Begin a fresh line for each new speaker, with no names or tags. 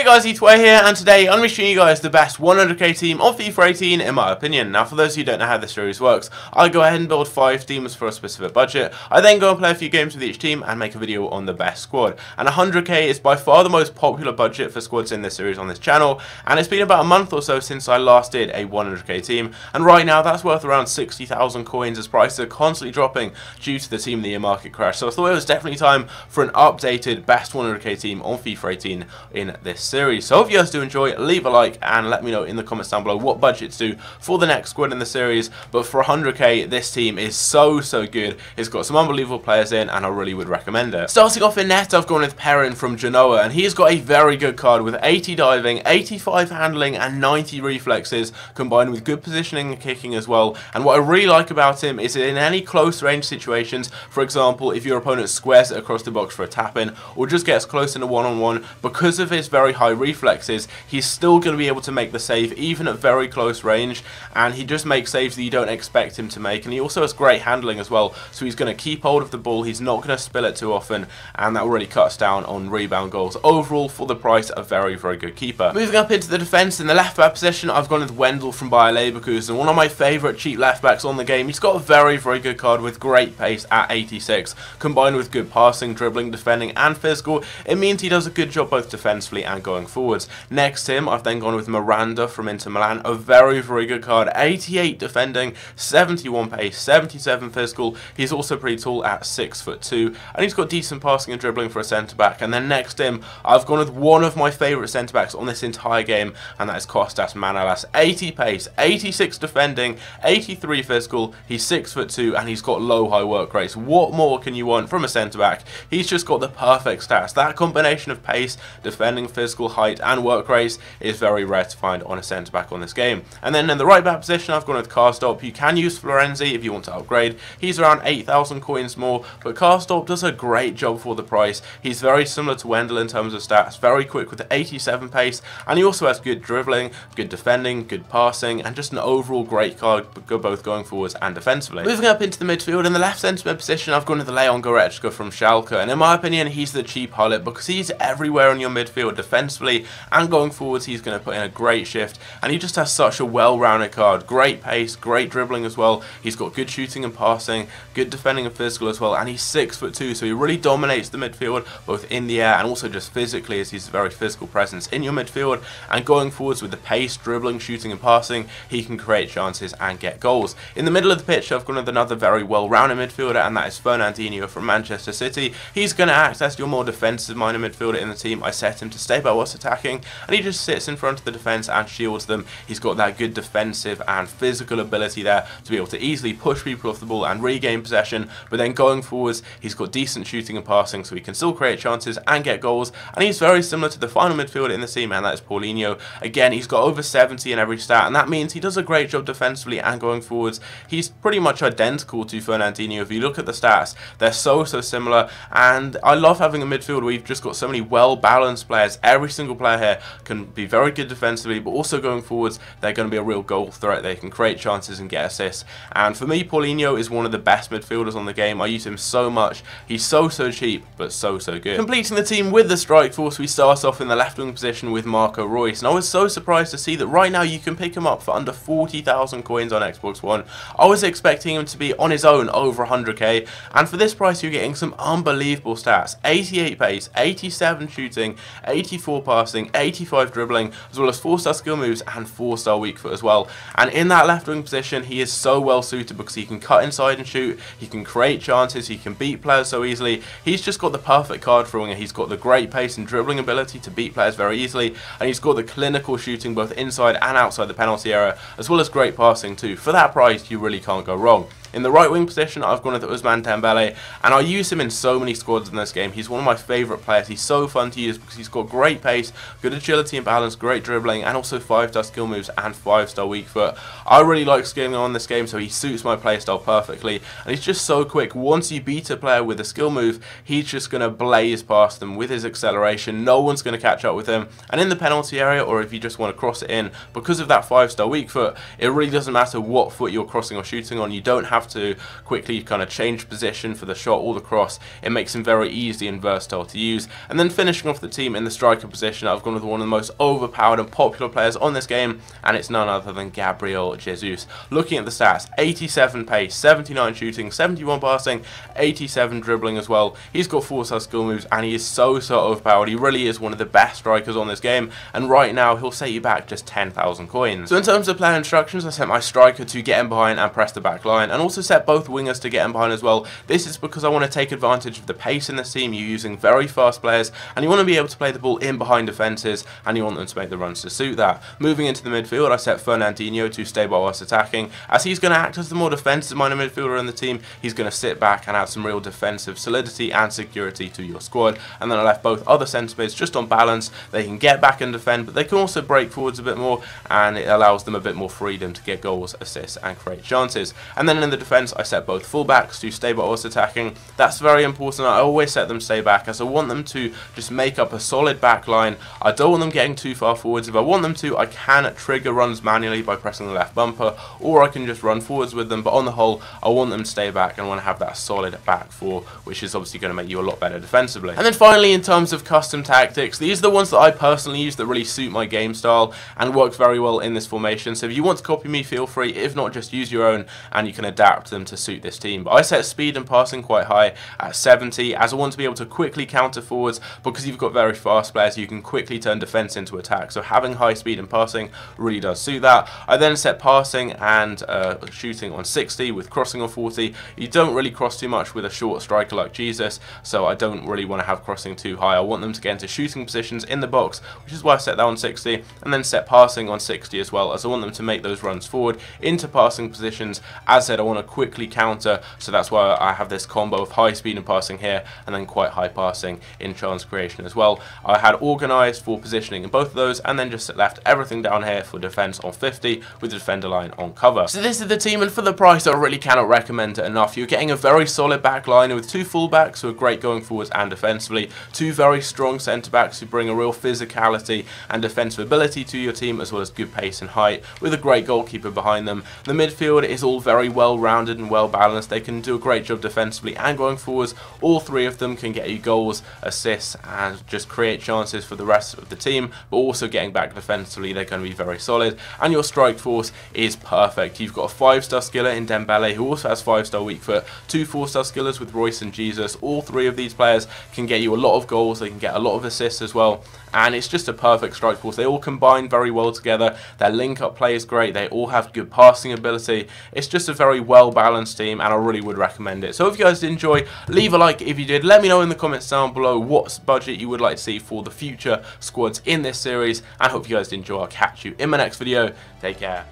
Hey guys, Etway here, and today I'm going to be showing you guys the best 100k team of FIFA 18 in my opinion. Now for those of you who don't know how this series works, I go ahead and build 5 teams for a specific budget. I then go and play a few games with each team and make a video on the best squad. And 100k is by far the most popular budget for squads in this series on this channel, and it's been about a month or so since I last did a 100k team, and right now that's worth around 60,000 coins as prices are constantly dropping due to the Team of the Year market crash. So I thought it was definitely time for an updated best 100k team on FIFA 18 in this series. So if you guys do enjoy, leave a like and let me know in the comments down below what budget to do for the next squad in the series. But for 100k, this team is so good. It's got some unbelievable players in, and I really would recommend it. Starting off in net, I've gone with Parente from Genoa, and he's got a very good card with 80 diving, 85 handling and 90 reflexes, combined with good positioning and kicking as well. And what I really like about him is in any close range situations, for example if your opponent squares it across the box for a tap in or just gets close in a one-on-one, because of his very high reflexes, he's still going to be able to make the save even at very close range, and he just makes saves that you don't expect him to make. And he also has great handling as well, so he's going to keep hold of the ball, he's not going to spill it too often, and that really cuts down on rebound goals. Overall, for the price, a very good keeper. Moving up into the defence, in the left back position, I've gone with Wendell from Bayer Leverkusen, one of my favourite cheap left backs on the game. He's got a very good card with great pace at 86, combined with good passing, dribbling, defending and physical. It means he does a good job both defensively and going forwards. Next to him, I've then gone with Miranda from Inter Milan, a very good card, 88 defending, 71 pace, 77 physical. He's also pretty tall at 6'2", and he's got decent passing and dribbling for a centre back. And then next to him, I've gone with one of my favourite centre backs on this entire game, and that is Kostas Manolas. 80 pace, 86 defending, 83 physical. He's 6'2", and he's got low high work rates. What more can you want from a centre back? He's just got the perfect stats. That combination of pace, defending, physical, height and work rates is very rare to find on a centre back on this game. And then in the right back position, I've gone with Karsdorp. You can use Florenzi if you want to upgrade. He's around 8,000 coins more, but Karsdorp does a great job for the price. He's very similar to Wendell in terms of stats, very quick with 87 pace, and he also has good dribbling, good defending, good passing, and just an overall great card, both going forwards and defensively. Moving up into the midfield, in the left centre mid position, I've gone with Leon Goretzka from Schalke, and in my opinion, he's the cheap harlot because he's everywhere in your midfield defensively, and going forwards, he's going to put in a great shift, and he just has such a well-rounded card. Great pace, great dribbling as well. He's got good shooting and passing, good defending and physical as well, and he's 6'2", so he really dominates the midfield, both in the air and also just physically, as he's a very physical presence in your midfield. And going forwards with the pace, dribbling, shooting and passing, he can create chances and get goals. In the middle of the pitch, I've gone with another very well-rounded midfielder, and that is Fernandinho from Manchester City. He's going to act as your more defensive-minded midfielder in the team. I set him to stay by what's attacking, and he just sits in front of the defence and shields them. He's got that good defensive and physical ability there to be able to easily push people off the ball and regain possession, but then going forwards, he's got decent shooting and passing, so he can still create chances and get goals. And he's very similar to the final midfielder in the team, and that is Paulinho. Again, he's got over 70 in every stat, and that means he does a great job defensively and going forwards. He's pretty much identical to Fernandinho. If you look at the stats, they're so similar, and I love having a midfield where you've just got so many well-balanced players. Every single player here can be very good defensively, but also going forwards, they're going to be a real goal threat. They can create chances and get assists. And for me, Paulinho is one of the best midfielders on the game. I use him so much. He's so cheap, but so good. Completing the team with the strike force, we start off in the left wing position with Marco Reus, and I was so surprised to see that right now you can pick him up for under 40,000 coins on Xbox One. I was expecting him to be on his own over 100k, and for this price you're getting some unbelievable stats. 88 pace, 87 shooting, 84 passing, 85 dribbling, as well as 4-star skill moves and 4-star weak foot as well. And in that left wing position, he is so well suited because he can cut inside and shoot, he can create chances, he can beat players so easily. He's just got the perfect card for a winger. He's got the great pace and dribbling ability to beat players very easily, and he's got the clinical shooting both inside and outside the penalty area, as well as great passing too. For that price, you really can't go wrong. In the right wing position, I've gone with Ousmane Dembele, and I use him in so many squads in this game. He's one of my favourite players. He's so fun to use because he's got great pace, good agility and balance, great dribbling, and also 5-star skill moves and 5-star weak foot. I really like scaling on this game, so he suits my playstyle perfectly, and he's just so quick. Once you beat a player with a skill move, he's just going to blaze past them with his acceleration. No one's going to catch up with him, and in the penalty area, or if you just want to cross it in, because of that 5-star weak foot, it really doesn't matter what foot you're crossing or shooting on. You don't have have to quickly kind of change position for the shot or the cross. It makes him very easy and versatile to use. And then finishing off the team in the striker position, I've gone with one of the most overpowered and popular players on this game, and it's none other than Gabriel Jesus. Looking at the stats, 87 pace, 79 shooting, 71 passing, 87 dribbling as well. He's got 4-star skill moves, and he is so overpowered. He really is one of the best strikers on this game, and right now he'll set you back just 10,000 coins. So in terms of player instructions, I set my striker to get in behind and press the back line, and also set both wingers to get in behind as well. This is because I want to take advantage of the pace in this team. You're using very fast players, and you want to be able to play the ball in behind defences, and you want them to make the runs to suit that. Moving into the midfield, I set Fernandinho to stay whilst attacking, as he's going to act as the more defensive-minded midfielder in the team. He's going to sit back and add some real defensive solidity and security to your squad. And then I left both other centre-backs just on balance. They can get back and defend, but they can also break forwards a bit more, and it allows them a bit more freedom to get goals, assists, and create chances. And then in the defence, I set both fullbacks to stay whilst attacking. That's very important. I always set them stay back, as I want them to just make up a solid back line. I don't want them getting too far forwards. If I want them to, I can trigger runs manually by pressing the left bumper, or I can just run forwards with them. But on the whole, I want them to stay back and want to have that solid back four, which is obviously going to make you a lot better defensively. And then finally, in terms of custom tactics, these are the ones that I personally use that really suit my game style and work very well in this formation. So if you want to copy me, feel free. If not, just use your own and you can adapt them to suit this team. But I set speed and passing quite high at 70, as I want to be able to quickly counter forwards, because you've got very fast players, you can quickly turn defense into attack. So having high speed and passing really does suit that. I then set passing and shooting on 60 with crossing on 40. You don't really cross too much with a short striker like Jesus, so I don't really want to have crossing too high. I want them to get into shooting positions in the box, which is why I set that on 60, and then set passing on 60 as well, as I want them to make those runs forward into passing positions. As said, I want to quickly counter, so that's why I have this combo of high speed and passing here, and then quite high passing in chance creation as well. I had organised for positioning in both of those, and then just left everything down here for defence on 50 with the defender line on cover. So this is the team, and for the price, I really cannot recommend it enough. You're getting a very solid back line with two fullbacks who are great going forwards and defensively, two very strong centre-backs who bring a real physicality and defensive ability to your team, as well as good pace and height, with a great goalkeeper behind them. The midfield is all very well-rounded and well-balanced. They can do a great job defensively and going forwards. All three of them can get you goals, assists, and just create chances for the rest of the team, but also getting back defensively, they're going to be very solid. And your strike force is perfect. You've got a 5-star skiller in Dembele, who also has 5-star weak foot, 2 4-star skillers with REUS and Jesus. All three of these players can get you a lot of goals, they can get a lot of assists as well, and it's just a perfect strike force. They all combine very well together. Their link-up play is great. They all have good passing ability. It's just a very well-balanced team, and I really would recommend it. So if you guys did enjoy, leave a like if you did. Let me know in the comments down below what budget you would like to see for the future squads in this series, and hope you guys did enjoy. I'll catch you in my next video. Take care.